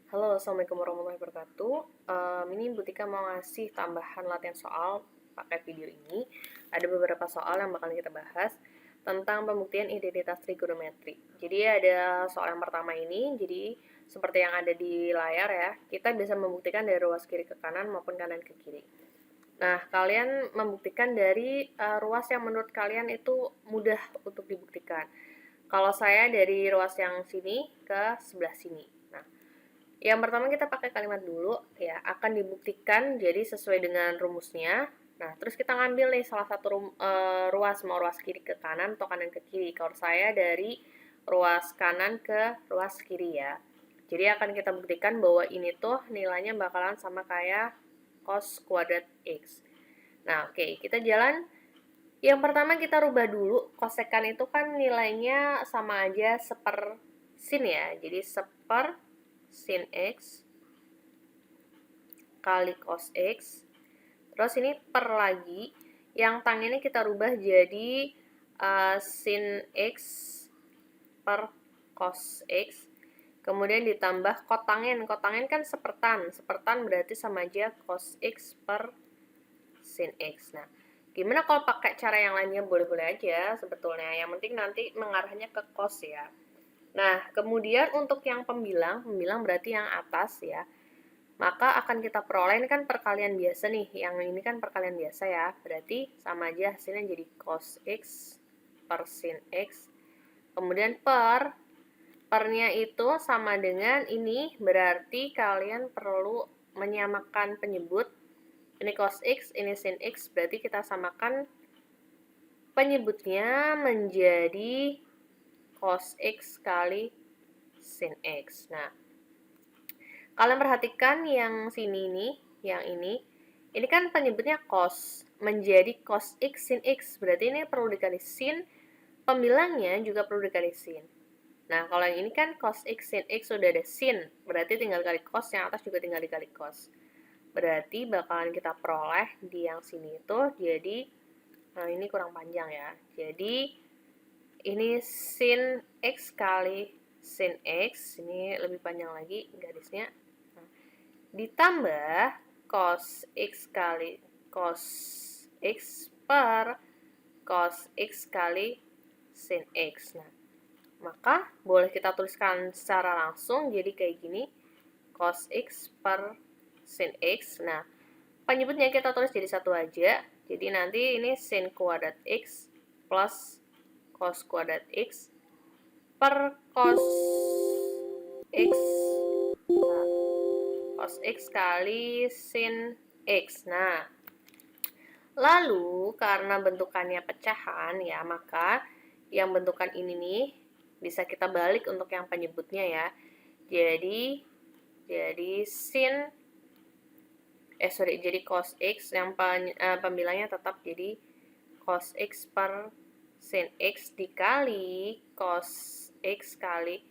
Halo, Assalamualaikum warahmatullahi wabarakatuh. Ini Bu Tika mau ngasih tambahan latihan soal pakai video ini. Ada beberapa soal yang bakal kita bahas tentang pembuktian identitas trigonometri. Jadi ada soal yang pertama ini, jadi seperti yang ada di layar ya, kita bisa membuktikan dari ruas kiri ke kanan maupun kanan ke kiri. Nah, kalian membuktikan dari ruas yang menurut kalian itu mudah untuk dibuktikan. Kalau saya dari ruas yang sini ke sebelah sini. Nah, yang pertama kita pakai kalimat dulu ya, akan dibuktikan jadi sesuai dengan rumusnya. Nah, terus kita ngambil nih salah satu ruas, mau ruas kiri ke kanan atau kanan ke kiri. Kalau saya dari ruas kanan ke ruas kiri ya. Jadi akan kita buktikan bahwa ini tuh nilainya bakalan sama kayak cos kuadrat X. Nah, oke, kita jalan. Yang pertama kita rubah dulu, kosekan itu kan nilainya sama aja seper sin ya. Jadi seper sin X kali cos X. Terus ini per lagi, yang tangennya kita rubah jadi sin X per cos X. Kemudian ditambah kotangen. Kotangen kan sepertan. Sepertan berarti sama aja cos X per sin X. Nah, gimana kalau pakai cara yang lainnya? Boleh-boleh aja sebetulnya. Yang penting nanti mengarahnya ke cos ya. Nah, kemudian untuk yang pembilang berarti yang atas ya. Maka akan kita peroleh, ini kan perkalian biasa nih, yang ini kan perkalian biasa ya, berarti sama aja hasilnya jadi cos X per sin X, kemudian pernya itu sama dengan ini, berarti kalian perlu menyamakan penyebut, ini cos X, ini sin X, berarti kita samakan penyebutnya menjadi cos X kali sin X. Nah, kalian perhatikan yang sini nih, yang ini kan penyebutnya cos, menjadi cos X sin X, berarti ini perlu dikali sin, pembilangnya juga perlu dikali sin. Nah, kalau yang ini kan cos X sin X sudah ada sin, berarti tinggal kali cos, yang atas juga tinggal dikali cos. Berarti bakalan kita peroleh di yang sini itu jadi, nah ini kurang panjang ya, jadi ini sin X kali sin X, ini lebih panjang lagi garisnya, ditambah cos X kali cos X per cos X kali sin X. Nah, maka boleh kita tuliskan secara langsung jadi kayak gini, cos X per sin X. Nah, penyebutnya kita tulis jadi satu aja, jadi nanti ini sin kuadrat X plus cos kuadrat X per cos X, nah, cos X kali sin X. Nah, lalu karena bentukannya pecahan ya, maka yang bentukan ini nih bisa kita balik untuk yang penyebutnya ya. Jadi sin jadi cos X yang pembilangnya tetap jadi cos X per sin X dikali cos X kali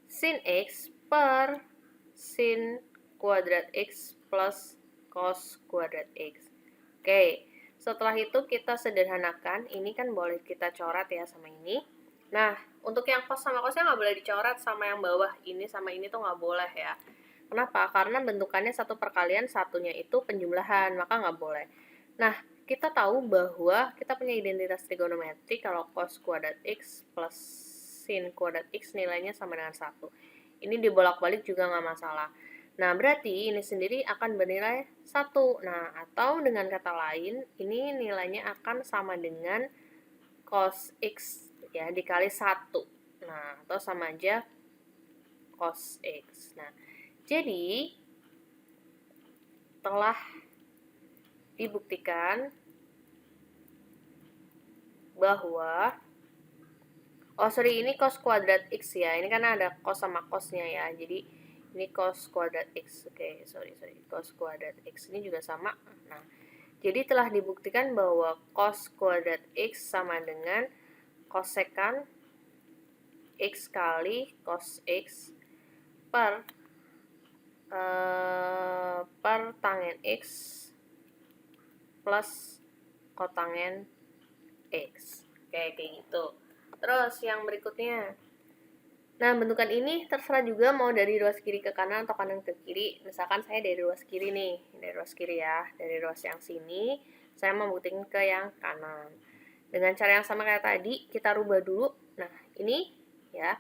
sin X per sin kuadrat X plus cos kuadrat X. Oke, setelah itu kita sederhanakan, ini kan boleh kita coret ya sama ini. Nah, untuk yang cos sama cosnya nggak boleh dicoret, sama yang bawah ini sama ini tuh nggak boleh ya. Kenapa? Karena bentukannya satu perkalian, satunya itu penjumlahan, maka nggak boleh. Nah, kita tahu bahwa kita punya identitas trigonometri kalau cos kuadrat X plus sin kuadrat X nilainya sama dengan 1. Ini dibolak-balik juga nggak masalah. Nah, berarti ini sendiri akan bernilai 1. Nah, atau dengan kata lain, ini nilainya akan sama dengan cos X ya, dikali 1. Nah, atau sama aja cos X. Nah, jadi telah dibuktikan bahwa ini cos kuadrat X ya. Ini kan ada cos sama cosnya ya. Jadi ini cos kuadrat X. Oke, sorry. Cos kuadrat X ini juga sama. Nah, jadi telah dibuktikan bahwa cos kuadrat X sama dengan kosekan X kali cos X per tangen X plus kotangen X. Kayak gitu. Terus yang berikutnya, Nah, bentukan ini terserah juga mau dari ruas kiri ke kanan atau kanan ke kiri. Misalkan saya dari ruas kiri nih, dari ruas kiri ya, dari ruas yang sini, saya mau buktiin ke yang kanan. Dengan cara yang sama kayak tadi, kita rubah dulu. Nah, ini ya,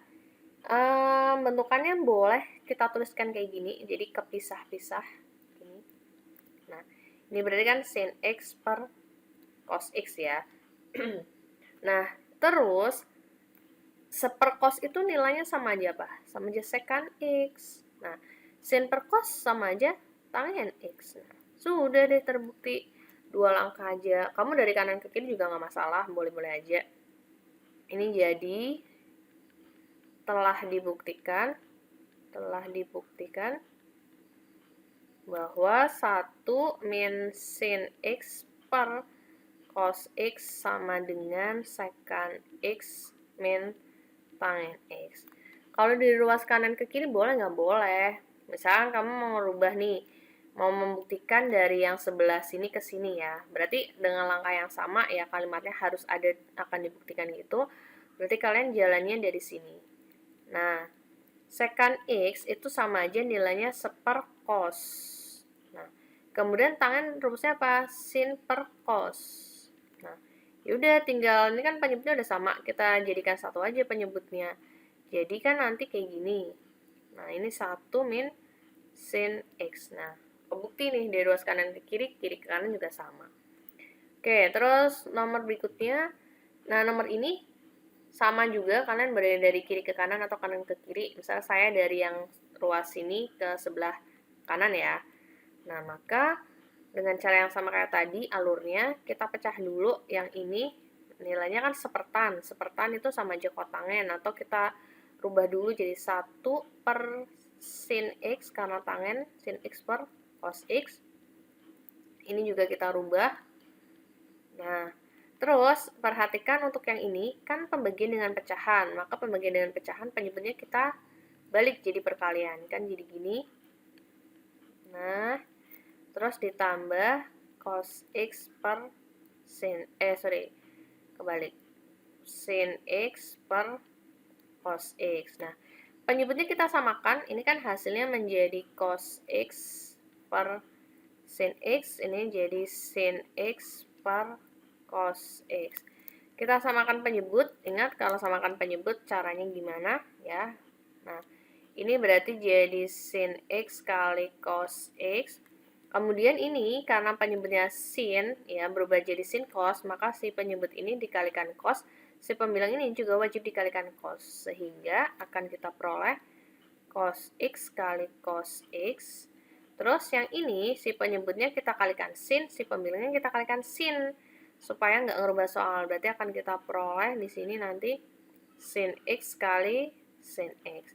bentukannya boleh kita tuliskan kayak gini, jadi kepisah-pisah. Gini. Nah, ini berarti kan sin X per cos X ya. Nah, terus seper cos itu nilainya sama aja apa? Sama aja secant X. Nah, sin per cos sama aja tangen X. Nah, sudah deh terbukti. 2 langkah aja. Kamu dari kanan ke kiri juga nggak masalah, boleh-boleh aja. Ini jadi telah dibuktikan bahwa 1 min sin X per cos X sama dengan secant X min tangen X. Kalau di ruas kanan ke kiri boleh nggak? Boleh. Misalkan kamu mau merubah nih, mau membuktikan dari yang sebelah sini ke sini ya. Berarti dengan langkah yang sama ya kalimatnya harus ada akan dibuktikan gitu. Berarti kalian jalannya dari sini. Nah, secant X itu sama aja nilainya seper cos. Nah, kemudian tangan rumusnya apa? Sin per cos. Nah, yaudah tinggal ini kan penyebutnya udah sama, kita jadikan satu aja penyebutnya. Jadi kan nanti kayak gini. Nah, ini 1 min sin X. Nah, kebukti nih dari ruas kanan ke kiri, kiri ke kanan juga sama. Oke, terus nomor berikutnya. Nah, nomor ini sama juga, kalian berada dari kiri ke kanan atau kanan ke kiri. Misalnya saya dari yang ruas sini ke sebelah kanan ya. Nah, maka dengan cara yang sama kayak tadi, alurnya kita pecah dulu yang ini. Nilainya kan sepertan. Sepertan itu sama aja kotangen, atau kita rubah dulu jadi 1 per sin X karena tangen sin X per cos X. Ini juga kita rubah. Nah, terus perhatikan untuk yang ini kan pembagian dengan pecahan. Maka pembagian dengan pecahan penyebutnya kita balik jadi perkalian. Kan jadi gini. Nah, terus ditambah cos X per sin, kebalik. Sin X per cos X. Nah, penyebutnya kita samakan, ini kan hasilnya menjadi cos X per sin X, ini jadi sin X per cos X. Kita samakan penyebut, ingat kalau samakan penyebut caranya gimana ya. Nah, ini berarti jadi sin X kali cos X. Kemudian ini karena penyebutnya sin ya berubah jadi sin cos, maka si penyebut ini dikalikan cos, si pembilang ini juga wajib dikalikan cos, sehingga akan kita peroleh cos X kali cos X. Terus yang ini si penyebutnya kita kalikan sin, si pembilangnya kita kalikan sin, supaya nggak ngerubah soal. Berarti akan kita peroleh di sini nanti sin X kali sin X.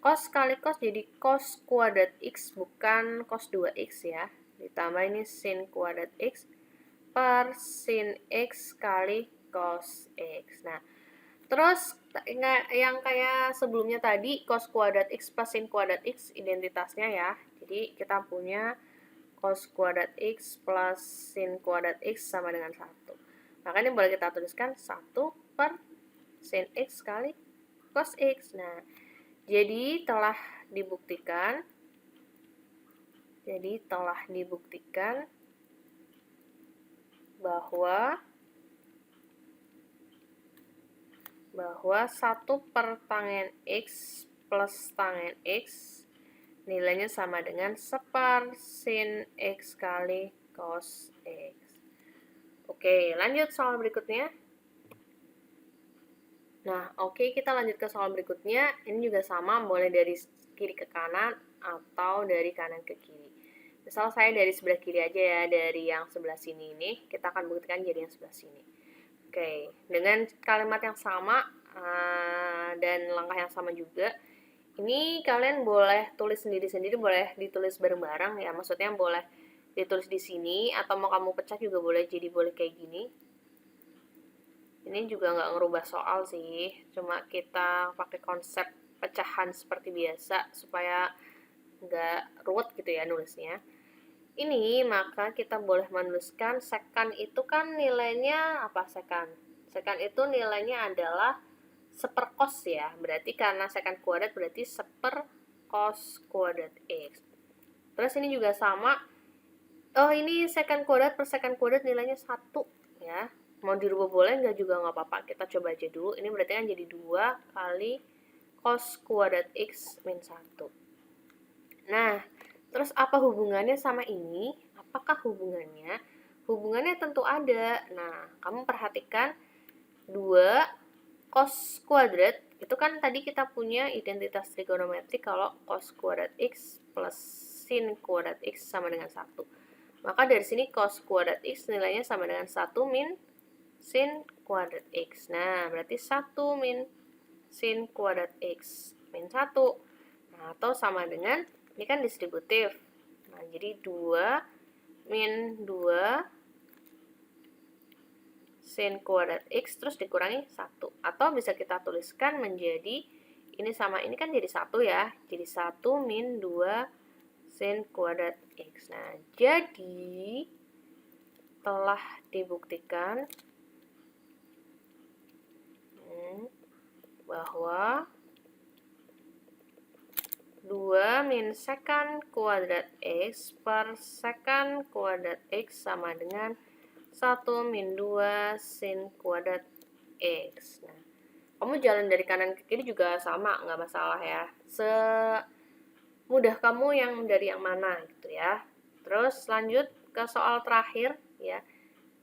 Cos kali cos jadi cos kuadrat X, bukan cos 2X ya. Ditambah ini sin kuadrat X per sin X kali cos X. Nah, terus yang kayak sebelumnya tadi, cos kuadrat X plus sin kuadrat X identitasnya ya. Jadi kita punya cos kuadrat X plus sin kuadrat X sama dengan 1. Makanya boleh kita tuliskan 1 per sin X kali cos X. Nah, jadi telah dibuktikan bahwa 1 per tangen X plus tangen X nilainya sama dengan separ sin X kali cos X. Oke, lanjut soal berikutnya. Nah, oke, kita lanjut ke soal berikutnya. Ini juga sama, boleh dari kiri ke kanan atau dari kanan ke kiri. Misal saya dari sebelah kiri aja ya, dari yang sebelah sini ini, kita akan buktikan jadi yang sebelah sini. Oke, dengan kalimat yang sama dan langkah yang sama juga, ini kalian boleh tulis sendiri-sendiri, boleh ditulis bareng-bareng ya, maksudnya boleh ditulis di sini, atau mau kamu pecah juga boleh, jadi boleh kayak gini. Ini juga nggak ngerubah soal sih, cuma kita pakai konsep pecahan seperti biasa supaya nggak ruwet gitu ya nulisnya. Ini maka kita boleh menuliskan secant itu kan nilainya apa secant? Secant itu nilainya adalah sepercos ya. Berarti karena secant kuadrat berarti sepercos kuadrat X. Terus ini juga sama. Oh, ini secant kuadrat per secant kuadrat nilainya 1 ya. Mau dirubah boleh, nggak juga nggak apa-apa. Kita coba aja dulu. Ini berarti kan jadi 2 kali cos kuadrat X min 1. Nah, terus apa hubungannya sama ini? Apakah hubungannya? Hubungannya tentu ada. Nah, kamu perhatikan 2 cos kuadrat, itu kan tadi kita punya identitas trigonometri kalau cos kuadrat X plus sin kuadrat X sama dengan 1. Maka dari sini cos kuadrat X nilainya sama dengan 1 min sin kuadrat X. Nah, berarti 1 min sin kuadrat X min 1. Nah, atau sama dengan, ini kan distributif. Nah, jadi 2 min 2 sin kuadrat X terus dikurangi 1. Atau bisa kita tuliskan menjadi, ini sama ini kan jadi 1 ya. Jadi 1 min 2 sin kuadrat X. Nah, jadi telah dibuktikan bahwa 2 min secant kuadrat X per secant kuadrat X sama dengan 1 min 2 sin kuadrat X. Nah, kamu jalan dari kanan ke kiri juga sama, nggak masalah ya. Semudah kamu yang dari yang mana gitu ya. Terus lanjut ke soal terakhir ya.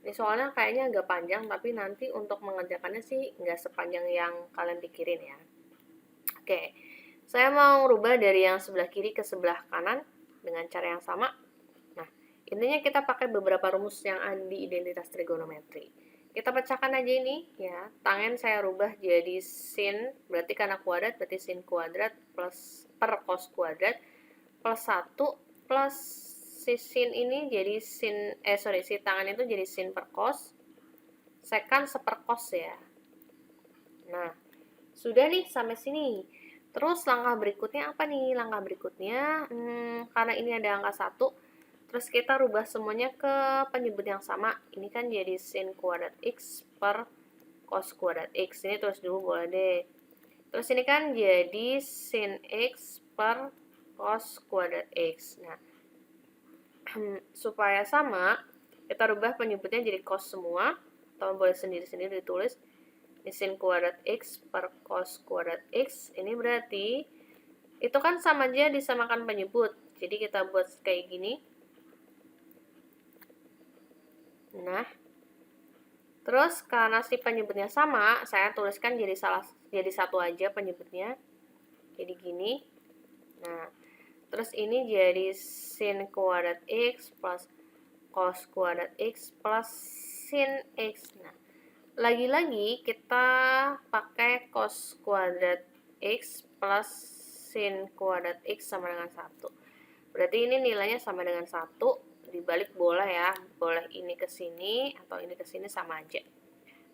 Ini soalnya kayaknya agak panjang, tapi nanti untuk mengerjakannya sih nggak sepanjang yang kalian pikirin ya. Oke. Saya mau rubah dari yang sebelah kiri ke sebelah kanan dengan cara yang sama. Nah, intinya kita pakai beberapa rumus yang ada di identitas trigonometri. Kita pecahkan aja ini ya. Tangen saya rubah jadi sin, berarti karena kuadrat berarti sin kuadrat plus per cos kuadrat plus 1 plus si sin ini jadi sin si tangan itu jadi sin per cos. Secant sepercos ya. Nah, sudah nih sampai sini. Terus langkah berikutnya apa nih? Langkah berikutnya, karena ini ada angka 1, terus kita rubah semuanya ke penyebut yang sama. Ini kan jadi sin kuadrat X per cos kuadrat X. Ini terus dulu boleh deh. Terus ini kan jadi sin X per cos kuadrat X. Nah, supaya sama, kita rubah penyebutnya jadi cos semua. Atau boleh sendiri-sendiri ditulis. Ini sin kuadrat X per cos kuadrat X. Ini berarti itu kan sama aja disamakan penyebut. Jadi kita buat kayak gini. Nah, terus karena si penyebutnya sama, saya tuliskan jadi satu aja penyebutnya. Jadi gini. Nah, terus ini jadi sin kuadrat X plus cos kuadrat X plus sin X. Nah, lagi-lagi kita pakai cos kuadrat X plus sin kuadrat X sama dengan 1. Berarti ini nilainya sama dengan 1. Dibalik boleh ya. Boleh ini ke sini atau ini ke sini sama aja.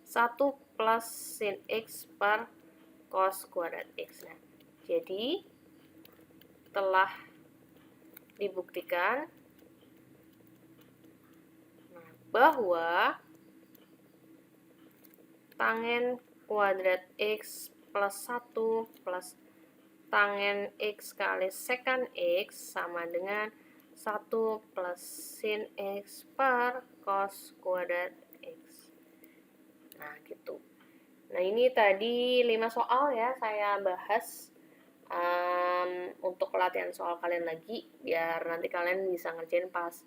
1 plus sin X per cos kuadrat X. Nah, jadi telah dibuktikan bahwa tangen kuadrat X plus 1 plus tangen X kali secant X sama dengan 1 plus sin X per cos kuadrat X. Nah, gitu. Nah, ini tadi 5 soal ya saya bahas untuk latihan soal kalian lagi, biar nanti kalian bisa ngerjain pas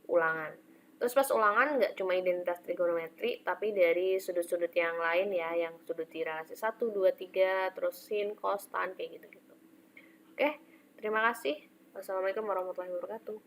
ulangan. Terus pas ulangan nggak cuma identitas trigonometri, tapi dari sudut-sudut yang lain ya, yang sudut di relasi 1, 2, 3, terus sin, cos, tan, kayak gitu-gitu. Oke, terima kasih. Wassalamualaikum warahmatullahi wabarakatuh.